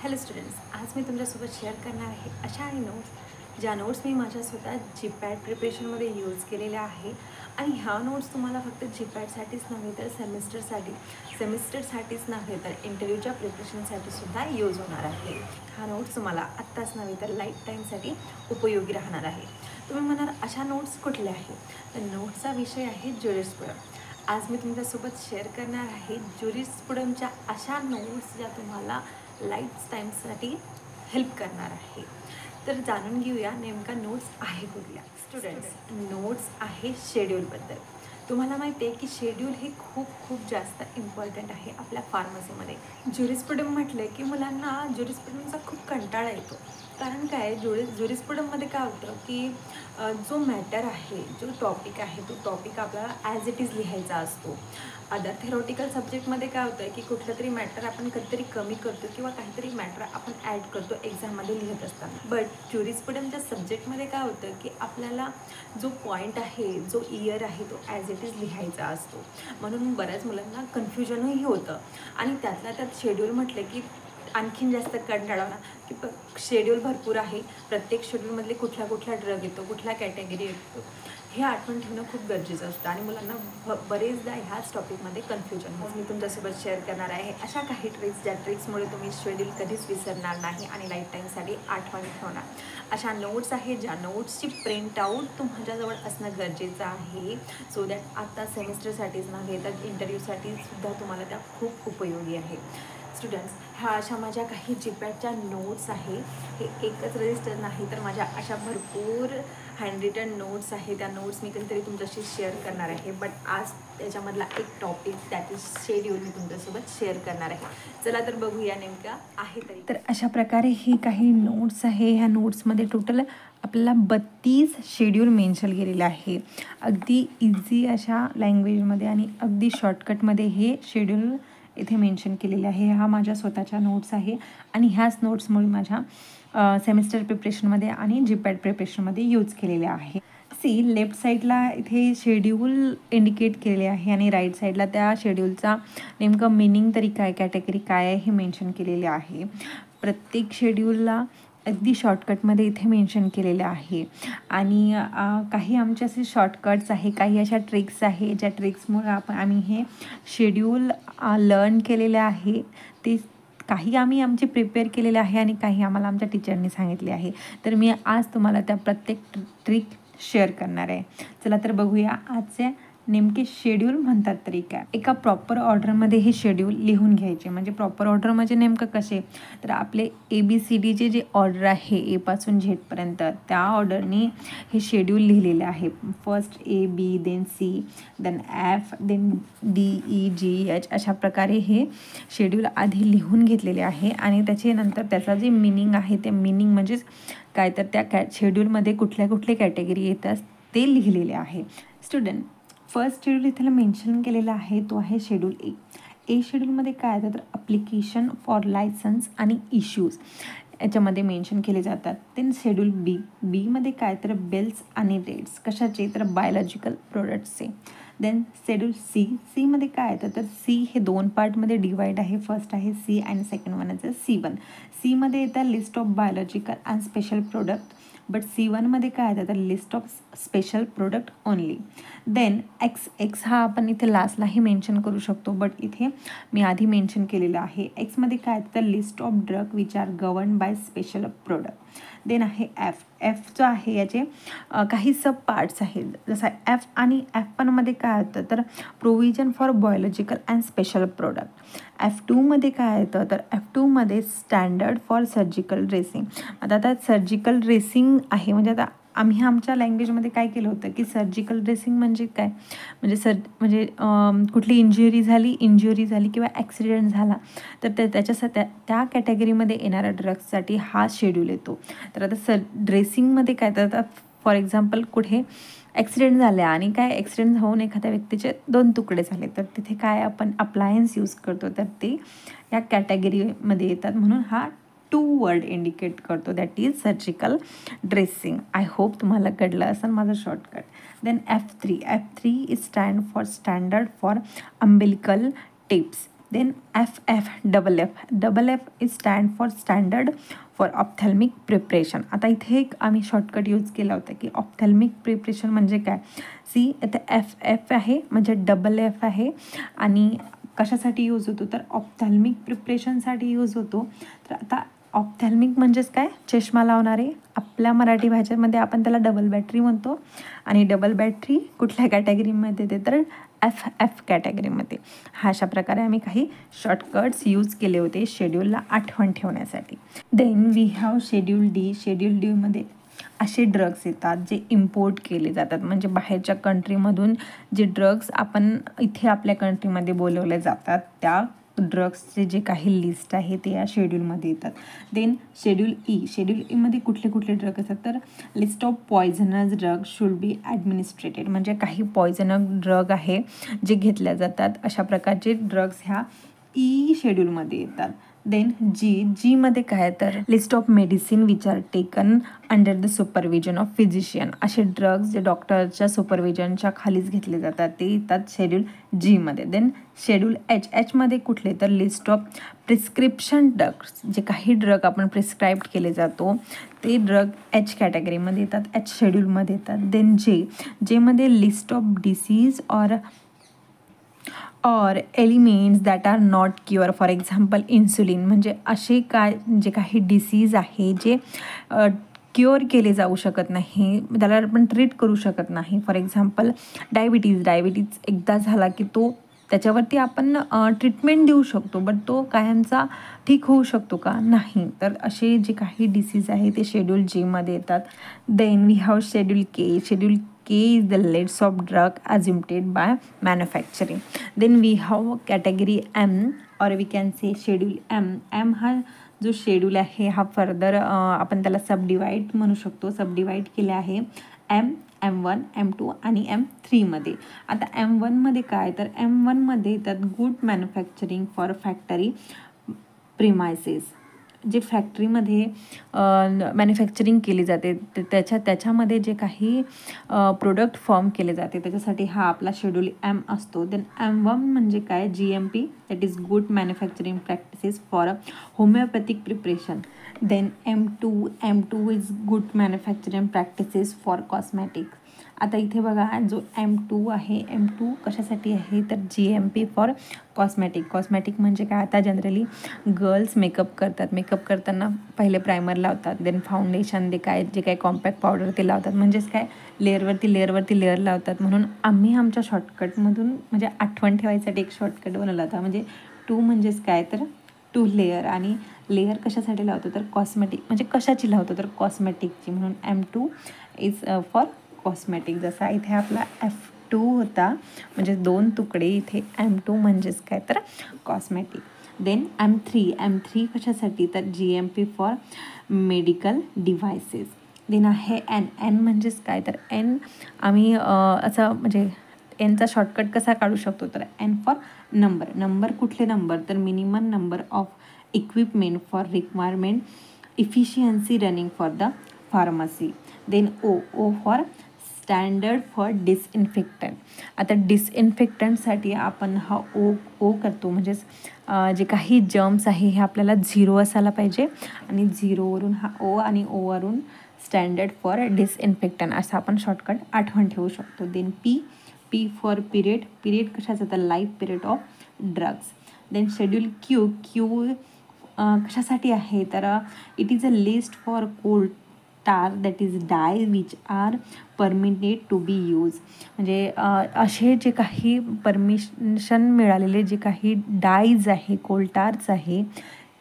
Hello students, आज मी तुमच्यासोबत share करणार आहे अशा आणि नोट्स ज्या नोट्स मी माझ्या स्वतः जीपॅट प्रिपरेशनमध्ये यूज केलेल्या आहे. आणि ह्या नोट्स तुम्हाला फक्त जीपॅटसाठीच नव्हे तर सेमिस्टरसाठीच नव्हे तर इंटरव्ह्यूच्या प्रिपरेशनसाठी सुद्धा यूज होणार आहे. हा नोट्स तुम्हाला आत्ताच नव्हे तर लाईफ टाईमसाठी उपयोगी राहणार आहे. तुम्ही म्हणाल अशा नोट्स कुठल्या आहेत? तर नोट्सचा विषय आहे ज्युरिस्प्रुडम. आज मी तुमच्यासोबत शेअर करणार आहे ज्युरिस्प्रुडमच्या अशा नोट्स ज्या तुम्हाला लाईफ टाईमसाठी हेल्प करणार आहे. तर जाणून घेऊया नेमका नोट्स आहे कुठल्या. स्टुडंट्स, नोट्स आहे शेड्यूलबद्दल. तुम्हाला माहिती आहे की शेड्यूल हे खूप खूप जास्त इम्पॉर्टंट आहे आपल्या फार्मसीमध्ये. ज्युरिस्प्रुडम म्हटलं की मुलांना ज्युरिस्प्रुडमचा खूप कंटाळा येतो. कारण काय, ज्युरिस्प्रुडममध्ये काय होतं की जो मॅटर आहे, जो टॉपिक आहे, तो टॉपिक आपल्याला ॲज इट इज लिहायचा असतो. अदर थेरॉटिकल सब्जेक्टमध्ये काय होतं की कुठलं तरी मॅटर आपण कधीतरी कमी करतो किंवा काहीतरी मॅटर आपण ॲड करतो एक्झाममध्ये लिहित असताना. बट ज्युरिस्प्रुडमच्या सब्जेक्टमध्ये काय होतं की आपल्याला जो पॉईंट आहे, जो इयर आहे, तो ॲज इट इज लिहायचा असतो. म्हणून बऱ्याच मुलांना कन्फ्युजनही होतं. आणि त्यातल्या त्यात शेड्यूल म्हटलं की आणखीन जास्त कंटाळा की शेड्यूल भरपूर आहे. प्रत्येक शेड्यूलमधले कुठला ड्रग येतो, कुठला कॅटेगरी येतो, हे आठवण ठेवणं खूप गरजेचं असतं. आणि मुलांना बरेचदा ह्याच टॉपिकमध्ये कन्फ्युजन होतं. मी तुमच्यासोबत शेअर करणार आहे अशा काही ट्रिक्स, ज्या ट्रिक्समुळे तुम्ही शेड्यूल कधीच विसरणार नाही आणि लाईफ टाईमसाठी आठवण ठेवणार. अशा नोट्स आहेत ज्या नोट्सची प्रिंटआउट तुमच्याजवळ असणं गरजेचं आहे. सो दॅट आता सेमिस्टरसाठीच नव्हे तर इंटरव्ह्यूसाठी सुद्धा तुम्हाला त्या खूप उपयोगी आहे. स्टुडंट्स, ह्या अशा माझ्या काही जीपॅटच्या नोट्स आहे. हे एकच रजिस्टर नाही तर माझ्या अशा भरपूर हँडरिटन नोट्स आहे. त्या नोट्स मी कधीतरी तुमच्याशी शेअर करणार आहे. बट आज त्याच्यामधला एक टॉपिक, दॅट इज शेड्यूल, मी तुमच्यासोबत शेअर करणार आहे. चला तर बघूया नेमका आहे तरी. तर अशा प्रकारे ही काही नोट्स आहे. ह्या नोट्समध्ये टोटल आपल्याला 32 शेड्यूल मेन्शन केलेलं आहे. अगदी इझी अशा लँग्वेजमध्ये आणि अगदी शॉर्टकटमध्ये हे शेड्यूल इथे मेन्शन केलेले आहे. हा माझ्या स्वतःच्या नोट्स आहे आणि ह्याच नोट्समुळे माझ्या सेमिस्टर प्रिपरेशनमध्ये आणि जीपॅट प्रिपरेशनमध्ये यूज केलेले आहे. लेफ्ट साईडला इथे शेड्यूल इंडिकेट केले आहे आणि राईट साईडला त्या शेड्यूलचा नेमकं मिनिंग तरी काय, कॅटेगरी काय आहे हे मेन्शन केलेले आहे. प्रत्येक शेड्यूलला अगदी शॉर्टकटमध्ये इथे मेन्शन केलेलं आहे. आणि काही आमचे असे शॉर्टकट्स आहे, काही अशा ट्रिक्स आहे ज्या ट्रिक्समुळे आम्ही हे शेड्यूल लर्न केलेले आहे. ते काही आम्ही आमचे प्रिपेअर केलेले आहे आणि काही आम्हाला आमच्या टीचरनी सांगितले आहे. तर मी आज तुम्हाला त्या प्रत्येक ट्रिक शेअर करणार आहे. चला तर बघूया आजचे नेमके शेड्यूल म्हणतात तरी काय. एका प्रॉपर ऑर्डरमध्ये हे शेड्यूल लिहून घ्यायचे. म्हणजे प्रॉपर ऑर्डर म्हणजे नेमकं कसे, तर आपले ABCDचे जे ऑर्डर आहे एपासून झेडपर्यंत, त्या ऑर्डरनी हे शेड्यूल लिहिलेले आहे. First AB, then C, then F, then DEGH, अशा प्रकारे हे शेड्यूल आधी लिहून घेतलेले आहे. आणि त्याच्यानंतर त्याचा जे मिनिंग आहे, ते मिनिंग म्हणजेच काय तर त्या शेड्यूलमध्ये कुठले कॅटेगरी येतात ते लिहिलेले आहे. स्टुडंट, फर्स्ट शेड्यूल इथे मेन्शन केलेला आहे, तो आहे शेड्यूल ए शेड्यूलमध्ये काय येतं तर अप्लिकेशन फॉर लायसन्स आणि इश्यूज याच्यामध्ये मेन्शन केले जातात. देन शेड्यूल बीमध्ये काय तर बिल्स आणि डेट्स, कशाचे तर बायोलॉजिकल प्रोडक्ट्सचे. देन शेड्यूल सीमध्ये काय येतं तर सी हे 2 पार्टमध्ये डिवाइड आहे. फर्स्ट आहे C आणि सेकंड वन आहे C1. सीमध्ये येतं list of biological and special product, but C1मध्ये काय येतं तर list of special product only. Then X हा आपण इथे लास्टलाही मेन्शन करू शकतो, बट इथे मी आधी मेन्शन केलेलं आहे. एक्समध्ये काय येतं तर list of drug which are govern by special product. Then आहे एफ जो आहे याचे काही सब पार्ट्स आहेत. जसं F आणि F1मध्ये काय होतं तर provision for biological and special product. F2मध्ये काय येतं तर F2मध्ये स्टँडर्ड फॉर सर्जिकल ड्रेसिंग. आता सर्जिकल ड्रेसिंग आहे म्हणजे आता आम्ही आमच्या लँग्वेजमध्ये काय केलं होतं की सर्जिकल ड्रेसिंग म्हणजे काय, म्हणजे कुठली इंज्युरी झाली किंवा ॲक्सिडेंट झाला तर त्या कॅटेगरीमध्ये येणाऱ्या ड्रग्ससाठी हा शेड्यूल येतो. तर आता ड्रेसिंगमध्ये काय तर आता फॉर एक्झाम्पल कुठे ॲक्सिडेंट झाला आणि काय ॲक्सिडेंट होऊन एखाद्या व्यक्तीचे 2 तुकडे झाले तर तिथे काय आपण अप्लायन्स यूज करतो तर ते या कॅटेगरीमध्ये येतात. म्हणून हा 2 वर्ड इंडिकेट करतो, that is surgical dressing. I hope तुम्हाला कळलं असेल माझं shortcut. Then F3 is stand for standard for umbilical tips. Then FF is stand for standard for ophthalmic preparation. आता इथे एक आम्ही शॉर्टकट यूज केला होता की ऑप्थॅल्मिक प्रिपरेशन म्हणजे काय. सी इथे FF आहे म्हणजे FF आहे आणि कशासाठी यूज होतो तर ऑप्थॅल्मिक प्रिपरेशनसाठी यूज होतो. तर आता ऑप्थॅल्मिक म्हणजेच काय, चष्मा लावणारे. आपल्या मराठी भाषेमध्ये आपण त्याला डबल बॅटरी म्हणतो आणि डबल बॅटरी कुठल्या कॅटेगरीमध्ये येते तर FF कॅटेगरीमध्ये. अशा प्रकारे आम्ही काही शॉर्टकट्स यूज केले होते शेड्यूलला आठवण ठेवण्यासाठी. Then we have schedule D. Schedule डीमध्ये असे ड्रग्स येतात जे इम्पोर्ट केले जातात, म्हणजे बाहेरच्या कंट्रीमधून जे ड्रग्स आपण इथे आपल्या कंट्रीमध्ये बोलवले जातात त्या ड्रग्सचे जे काही लिस्ट आहे ते या शेड्यूलमध्ये येतात. Then schedule E. शेड्यूल ईमध्ये कुठले कुठले ड्रग असतात तर list of poisonous drug should be administered, म्हणजे काही पॉयझनस ड्रग आहे जे घेतल्या जातात. अशा प्रकारचे ड्रग्स ह्या ई शेड्यूलमध्ये येतात. देन जीमध्ये काय तर list of medicine which are taken under the supervision of physician. असे ड्रग्स जे डॉक्टरच्या सुपरविजनच्या खालीच घेतले जातात ते येतात शेड्यूल जीमध्ये. देन शेड्यूल एचमध्ये कुठले तर लिस्ट ऑफ प्रिस्क्रिप्शन ड्रग्स, जे काही ड्रग आपण प्रिस्क्राईब केले जातो ते ड्रग एच कॅटेगरीमध्ये येतात, एच शेड्यूलमध्ये येतात. देन जेमध्ये लिस्ट ऑफ डिसीज और elements that are not cure. For example insulin, म्हणजे असे जे काही डिसीज आहे जे क्युअर केले जाऊ शकत नाही, त्याला आपण ट्रीट करू शकत नाही. फॉर एक्झाम्पल डायबिटीज एकदा झाला की तो त्याच्यावरती आपण ट्रीटमेंट देऊ शकतो, बट तो कायमचा ठीक होऊ शकतो का, नाही. तर असे जे काही डिसीज आहे ते शेड्यूल जीमध्ये येतात. Then we have schedule K. Schedule K is the list of drug assumed by manufacturing. Then we have category M or we can say schedule M. M हा जो शेड्यूल आहे हा फर्दर आपण त्याला सबडिवाईड म्हणू शकतो, सबडिवाईड केले आहे M1, M2 आणि M3मध्ये. आता M1मध्ये काय तर M1मध्ये येतात good manufacturing for factory premises, जे फॅक्टरीमध्ये मॅन्युफॅक्चरिंग केली जाते त्याच्यामध्ये जे काही प्रोडक्ट फॉर्म केले जाते त्याच्यासाठी हा आपला शेड्यूल M असतो. देन M1 म्हणजे काय, GMP that is good manufacturing practices for homeopathic preparation. Then M2 is good manufacturing practices for cosmetic. आता इथे बघा जो M2 आहे, M2 कशासाठी आहे तर GMP फॉर कॉस्मॅटिक म्हणजे काय, आता जनरली गर्ल्स मेकअप करताना पहिले प्रायमर लावतात, देन फाउंडेशन जे काही कॉम्पॅक्ट पावडर ते लावतात, म्हणजेच काय लेअरवरती लेअर लावतात. म्हणून आम्ही आमच्या शॉर्टकटमधून म्हणजे आठवण ठेवायसाठी एक शॉर्टकट बनवला होता, म्हणजे 2 म्हणजेच काय तर 2 लेअर, आणि लेअर कशासाठी लावतो तर कॉस्मॅटिक, म्हणजे कशाची लावतो तर कॉस्मॅटिकची, म्हणून M2 इज फॉर कॉस्मॅटिक. जसा इथे आपला F2 होता म्हणजे 2 तुकडे, इथे M2 म्हणजेच काय तर कॉस्मॅटिक. देन M3 कशासाठी तर GMP for medical devices. Then आहे N म्हणजेच काय तर N आम्ही असं म्हणजे Nचा शॉर्टकट कसा काढू शकतो तर N फॉर नंबर कुठले नंबर तर minimum number of equipment for requirement efficiency running for the pharmacy. Then O for standard for disinfectant. आता डिसइन्फेक्टंटसाठी आपण हा ओ करतो, म्हणजेच जे काही जर्म्स आहे हे आपल्याला 0 असायला पाहिजे आणि 0वरून हा O आणि ओवरून स्टँडर्ड फॉर डिसइन्फेक्टंट असा आपण शॉर्टकट आठवण ठेवू शकतो. देन P फॉर पिरियड कशाचा तर life period of drugs. Then schedule Q कशासाठी आहे तर it is a list for coal tar that is dye which are permitted to be use. म्हणजे असे जे काही परमिशन मिळालेले जे काही डायज आहे, कोल्टार्स आहे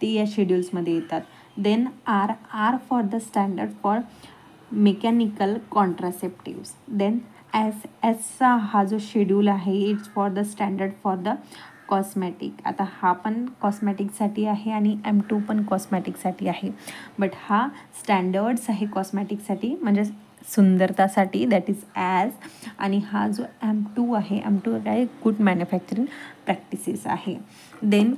ते या शेड्यूल्समध्ये येतात. Then are for the standard for mechanical contraceptives. Then एसचा हा जो शेड्यूल आहे it's for the standard for the cosmetic. आता हा पण कॉस्मॅटिकसाठी आहे आणि M2 पण कॉस्मॅटिकसाठी आहे, बट हा स्टँडर्ड्स आहे कॉस्मॅटिकसाठी म्हणजे सुंदरतासाठी दॅट इज ॲज, आणि हा जो M2 आहे M2 काय गुड मॅन्युफॅक्चरिंग प्रॅक्टिसेस आहे. Then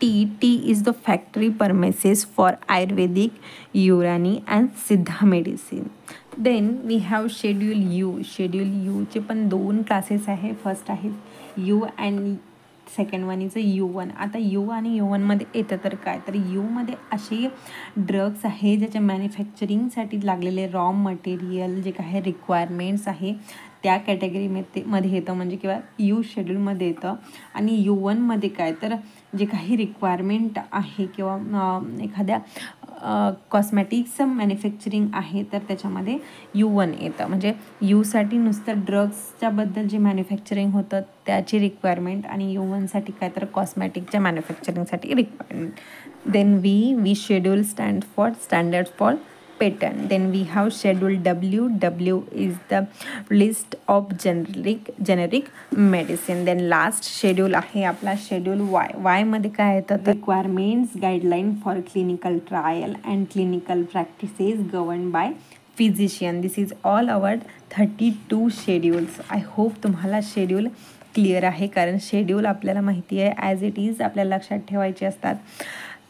T is the factory premises for Ayurvedic, Unani and Siddha medicine. Then we have schedule यूचे पण 2 क्लासेस आहे. फर्स्ट आहे U and second one is U1. आता U आणि U1 मध्ये येतं तर काय, तर U मध्ये असे ड्रग्स आहे ज्याच्या मॅन्युफॅक्चरिंगसाठी लागलेले रॉ मटेरियल जे काही रिक्वायरमेंट्स आहे त्या कॅटेगरीमध्ये येतं, म्हणजे किंवा U शेड्यूलमध्ये येतं. आणि U1 मध्ये काय, तर जे काही रिक्वायरमेंट आहे किंवा एखाद्या कॉस्मॅटिक्सचं मॅन्युफॅक्चरिंग आहे तर त्याच्यामध्ये U1 येतं. म्हणजे यूसाठी नुसतं ड्रग्सच्याबद्दल जे मॅन्युफॅक्चरिंग होतं त्याची रिक्वायरमेंट, आणि U1साठी काय तर कॉस्मॅटिकच्या मॅन्युफॅक्चरिंगसाठी requirement. Then we schedule standard for patent. Then we have schedule W. W is the list of generic medicine. Then last schedule आहे आपला schedule Y. Y मध्ये काय येतं, तर requirements guideline for clinical trial and clinical practices governed by physician. This is all our 32 schedules. I hope तुम्हाला schedule clear आहे, कारण schedule आपल्याला माहिती आहे ॲज इट इज आपल्याला लक्षात ठेवायचे असतात.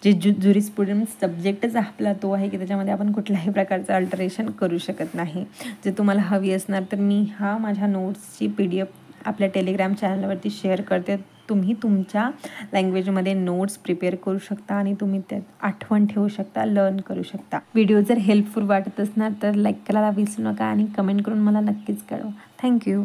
जे ज्युरिस्प्रुडन्स सब्जेक्टच आपला तो आहे की त्याच्यामध्ये आपण कुठल्याही प्रकारचं अल्टरेशन करू शकत नाही. जे तुम्हाला हवी असणार तर मी माझ्या नोट्सची PDF आपल्या टेलिग्राम चॅनलवरती शेअर करते. तुम्ही तुमच्या लँग्वेजमध्ये नोट्स प्रिपेअर करू शकता आणि तुम्ही त्यात आठवण ठेवू शकता, लर्न करू शकता. व्हिडिओ जर हेल्पफुल वाटत असणार तर लाईक करायला विसरू नका आणि कमेंट करून मला नक्कीच कळवा. थँक्यू.